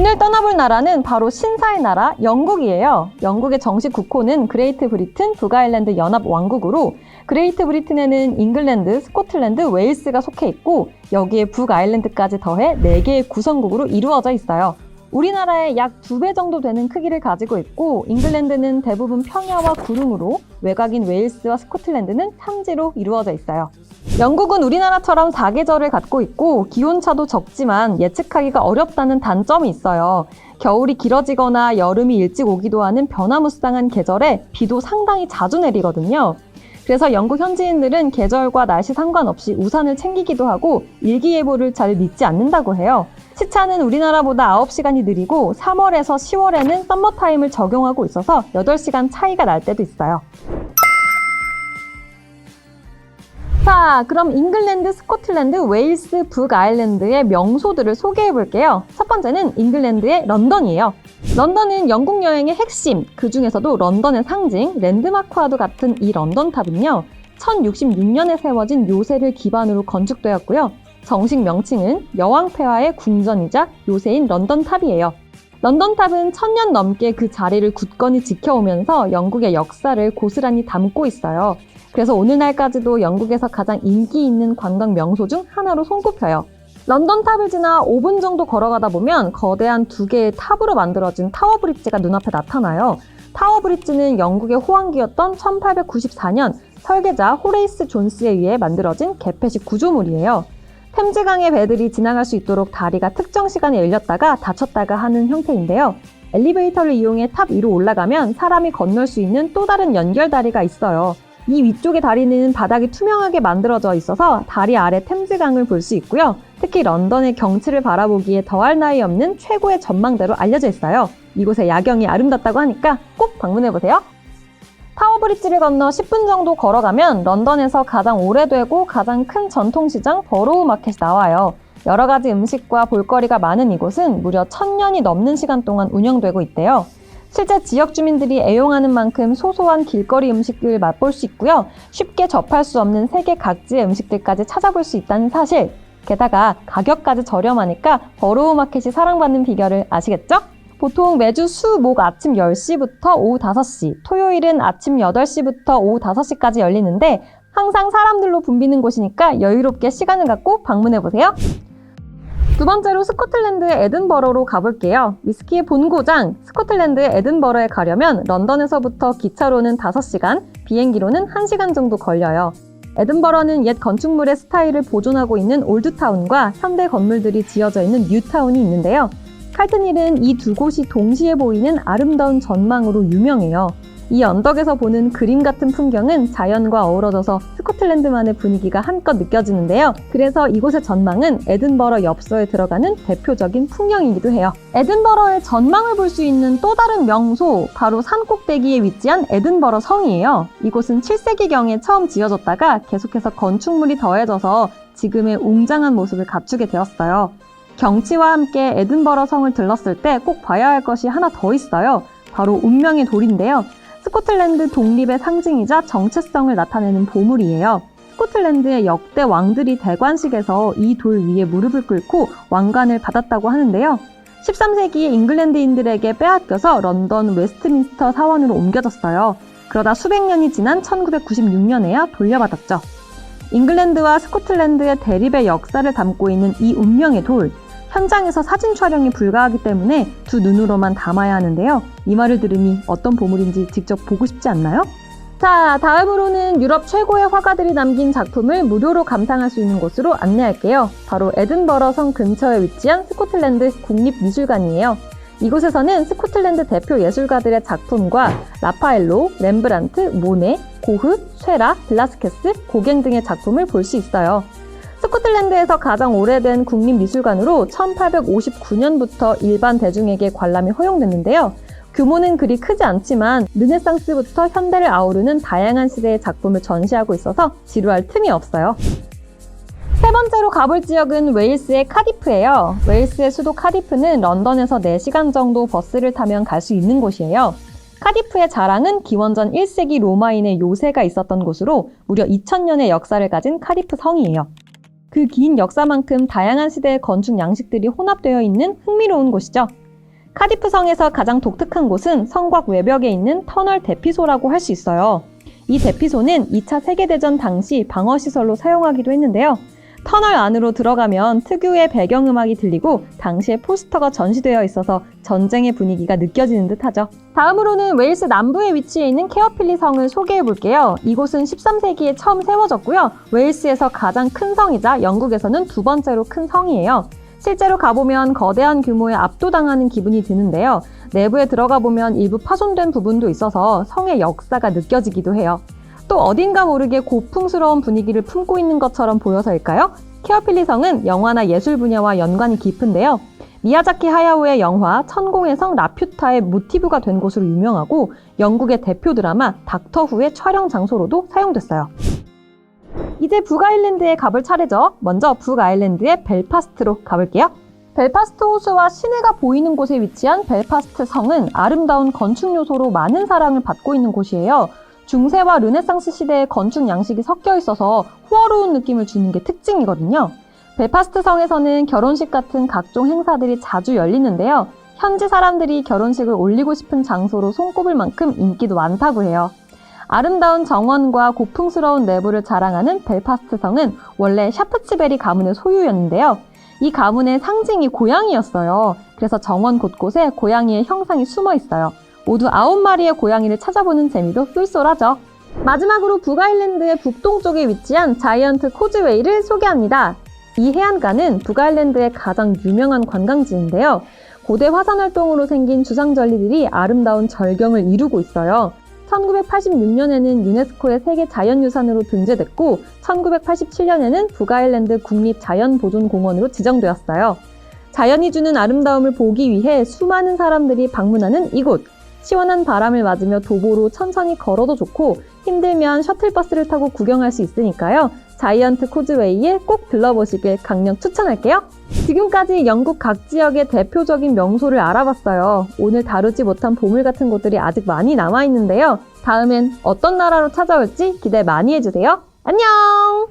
오늘 떠나볼 나라는 바로 신사의 나라 영국이에요. 영국의 정식 국호는 그레이트 브리튼 북아일랜드 연합왕국으로 그레이트 브리튼에는 잉글랜드, 스코틀랜드, 웨일스가 속해 있고 여기에 북아일랜드까지 더해 4개의 구성국으로 이루어져 있어요. 우리나라의 약 2배 정도 되는 크기를 가지고 있고 잉글랜드는 대부분 평야와 구름으로 외곽인 웨일스와 스코틀랜드는 산지로 이루어져 있어요. 영국은 우리나라처럼 4계절을 갖고 있고 기온차도 적지만 예측하기가 어렵다는 단점이 있어요. 겨울이 길어지거나 여름이 일찍 오기도 하는 변화무쌍한 계절에 비도 상당히 자주 내리거든요. 그래서 영국 현지인들은 계절과 날씨 상관없이 우산을 챙기기도 하고 일기예보를 잘 믿지 않는다고 해요. 시차는 우리나라보다 9시간이 느리고 3월에서 10월에는 썸머타임을 적용하고 있어서 8시간 차이가 날 때도 있어요. 자, 그럼 잉글랜드, 스코틀랜드, 웨일스, 북아일랜드의 명소들을 소개해 볼게요. 첫 번째는 잉글랜드의 런던이에요. 런던은 영국 여행의 핵심, 그 중에서도 런던의 상징, 랜드마크와도 같은 이 런던탑은요, 1066년에 세워진 요새를 기반으로 건축되었고요. 정식 명칭은 여왕폐하의 궁전이자 요새인 런던탑이에요. 런던탑은 1000년 넘게 그 자리를 굳건히 지켜오면서 영국의 역사를 고스란히 담고 있어요. 그래서 오늘날까지도 영국에서 가장 인기 있는 관광 명소 중 하나로 손꼽혀요. 런던탑을 지나 5분 정도 걸어가다 보면 거대한 2개의 탑으로 만들어진 타워브리지가 눈앞에 나타나요. 타워브리지는 영국의 호황기였던 1894년 설계자 호레이스 존스에 의해 만들어진 개폐식 구조물이에요. 템즈강의 배들이 지나갈 수 있도록 다리가 특정 시간에 열렸다가 닫혔다가 하는 형태인데요. 엘리베이터를 이용해 탑 위로 올라가면 사람이 건널 수 있는 또 다른 연결다리가 있어요. 이 위쪽의 다리는 바닥이 투명하게 만들어져 있어서 다리 아래 템즈강을 볼 수 있고요. 특히 런던의 경치를 바라보기에 더할 나위 없는 최고의 전망대로 알려져 있어요. 이곳의 야경이 아름답다고 하니까 꼭 방문해보세요. 타워브리지를 건너 10분 정도 걸어가면 런던에서 가장 오래되고 가장 큰 전통시장 버로우 마켓이 나와요. 여러 가지 음식과 볼거리가 많은 이곳은 무려 1000년이 넘는 시간 동안 운영되고 있대요. 실제 지역 주민들이 애용하는 만큼 소소한 길거리 음식을 맛볼 수 있고요. 쉽게 접할 수 없는 세계 각지의 음식들까지 찾아볼 수 있다는 사실. 게다가 가격까지 저렴하니까 버로우 마켓이 사랑받는 비결을 아시겠죠? 보통 매주 수, 목 아침 10시부터 오후 5시, 토요일은 아침 8시부터 오후 5시까지 열리는데 항상 사람들로 붐비는 곳이니까 여유롭게 시간을 갖고 방문해보세요. 두 번째로 스코틀랜드의 에든버러로 가볼게요. 위스키의 본고장, 스코틀랜드의 에든버러에 가려면 런던에서부터 기차로는 5시간, 비행기로는 1시간 정도 걸려요. 에든버러는 옛 건축물의 스타일을 보존하고 있는 올드타운과 현대 건물들이 지어져 있는 뉴타운이 있는데요. 칼튼힐은 이 두 곳이 동시에 보이는 아름다운 전망으로 유명해요. 이 언덕에서 보는 그림 같은 풍경은 자연과 어우러져서 스코틀랜드만의 분위기가 한껏 느껴지는데요. 그래서 이곳의 전망은 에든버러 엽서에 들어가는 대표적인 풍경이기도 해요. 에든버러의 전망을 볼 수 있는 또 다른 명소, 바로 산꼭대기에 위치한 에든버러 성이에요. 이곳은 7세기경에 처음 지어졌다가 계속해서 건축물이 더해져서 지금의 웅장한 모습을 갖추게 되었어요. 경치와 함께 에든버러 성을 들렀을 때 꼭 봐야 할 것이 하나 더 있어요. 바로 운명의 돌인데요. 스코틀랜드 독립의 상징이자 정체성을 나타내는 보물이에요. 스코틀랜드의 역대 왕들이 대관식에서 이 돌 위에 무릎을 꿇고 왕관을 받았다고 하는데요. 13세기에 잉글랜드인들에게 빼앗겨서 런던 웨스트민스터 사원으로 옮겨졌어요. 그러다 수백 년이 지난 1996년에야 돌려받았죠. 잉글랜드와 스코틀랜드의 대립의 역사를 담고 있는 이 운명의 돌. 현장에서 사진 촬영이 불가하기 때문에 두 눈으로만 담아야 하는데요. 이 말을 들으니 어떤 보물인지 직접 보고 싶지 않나요? 자, 다음으로는 유럽 최고의 화가들이 남긴 작품을 무료로 감상할 수 있는 곳으로 안내할게요. 바로 에든버러 성 근처에 위치한 스코틀랜드 국립미술관이에요. 이곳에서는 스코틀랜드 대표 예술가들의 작품과 라파엘로, 렘브란트, 모네, 고흐, 쇠라, 블라스케스, 고갱 등의 작품을 볼 수 있어요. 스코틀랜드에서 가장 오래된 국립미술관으로 1859년부터 일반 대중에게 관람이 허용됐는데요. 규모는 그리 크지 않지만 르네상스부터 현대를 아우르는 다양한 시대의 작품을 전시하고 있어서 지루할 틈이 없어요. 세 번째로 가볼 지역은 웨일스의 카디프예요. 웨일스의 수도 카디프는 런던에서 4시간 정도 버스를 타면 갈 수 있는 곳이에요. 카디프의 자랑은 기원전 1세기 로마인의 요새가 있었던 곳으로 무려 2000년의 역사를 가진 카디프 성이에요. 그 긴 역사만큼 다양한 시대의 건축 양식들이 혼합되어 있는 흥미로운 곳이죠. 카디프 성에서 가장 독특한 곳은 성곽 외벽에 있는 터널 대피소라고 할 수 있어요. 이 대피소는 2차 세계대전 당시 방어시설로 사용하기도 했는데요. 터널 안으로 들어가면 특유의 배경음악이 들리고 당시에 포스터가 전시되어 있어서 전쟁의 분위기가 느껴지는 듯하죠. 다음으로는 웨일스 남부에 위치해 있는 케어필리 성을 소개해 볼게요. 이곳은 13세기에 처음 세워졌고요. 웨일스에서 가장 큰 성이자 영국에서는 두 번째로 큰 성이에요. 실제로 가보면 거대한 규모에 압도당하는 기분이 드는데요. 내부에 들어가 보면 일부 파손된 부분도 있어서 성의 역사가 느껴지기도 해요. 또 어딘가 모르게 고풍스러운 분위기를 품고 있는 것처럼 보여서일까요? 케어필리 성은 영화나 예술 분야와 연관이 깊은데요. 미야자키 하야오의 영화 천공의 성 라퓨타의 모티브가 된 곳으로 유명하고 영국의 대표 드라마 닥터 후의 촬영 장소로도 사용됐어요. 이제 북아일랜드에 가볼 차례죠. 먼저 북아일랜드의 벨파스트로 가볼게요. 벨파스트 호수와 시내가 보이는 곳에 위치한 벨파스트 성은 아름다운 건축 요소로 많은 사랑을 받고 있는 곳이에요. 중세와 르네상스 시대의 건축 양식이 섞여 있어서 호화로운 느낌을 주는 게 특징이거든요. 벨파스트 성에서는 결혼식 같은 각종 행사들이 자주 열리는데요. 현지 사람들이 결혼식을 올리고 싶은 장소로 손꼽을 만큼 인기도 많다고 해요. 아름다운 정원과 고풍스러운 내부를 자랑하는 벨파스트 성은 원래 샤프츠베리 가문의 소유였는데요. 이 가문의 상징이 고양이였어요. 그래서 정원 곳곳에 고양이의 형상이 숨어 있어요. 모두 9마리의 고양이를 찾아보는 재미도 쏠쏠하죠. 마지막으로 북아일랜드의 북동쪽에 위치한 자이언트 코즈웨이를 소개합니다. 이 해안가는 북아일랜드의 가장 유명한 관광지인데요. 고대 화산 활동으로 생긴 주상절리들이 아름다운 절경을 이루고 있어요. 1986년에는 유네스코의 세계 자연유산으로 등재됐고 1987년에는 북아일랜드 국립자연보존공원으로 지정되었어요. 자연이 주는 아름다움을 보기 위해 수많은 사람들이 방문하는 이곳. 시원한 바람을 맞으며 도보로 천천히 걸어도 좋고 힘들면 셔틀버스를 타고 구경할 수 있으니까요. 자이언트 코즈웨이에 꼭 들러보시길 강력 추천할게요. 지금까지 영국 각 지역의 대표적인 명소를 알아봤어요. 오늘 다루지 못한 보물 같은 곳들이 아직 많이 남아있는데요. 다음엔 어떤 나라로 찾아올지 기대 많이 해주세요. 안녕!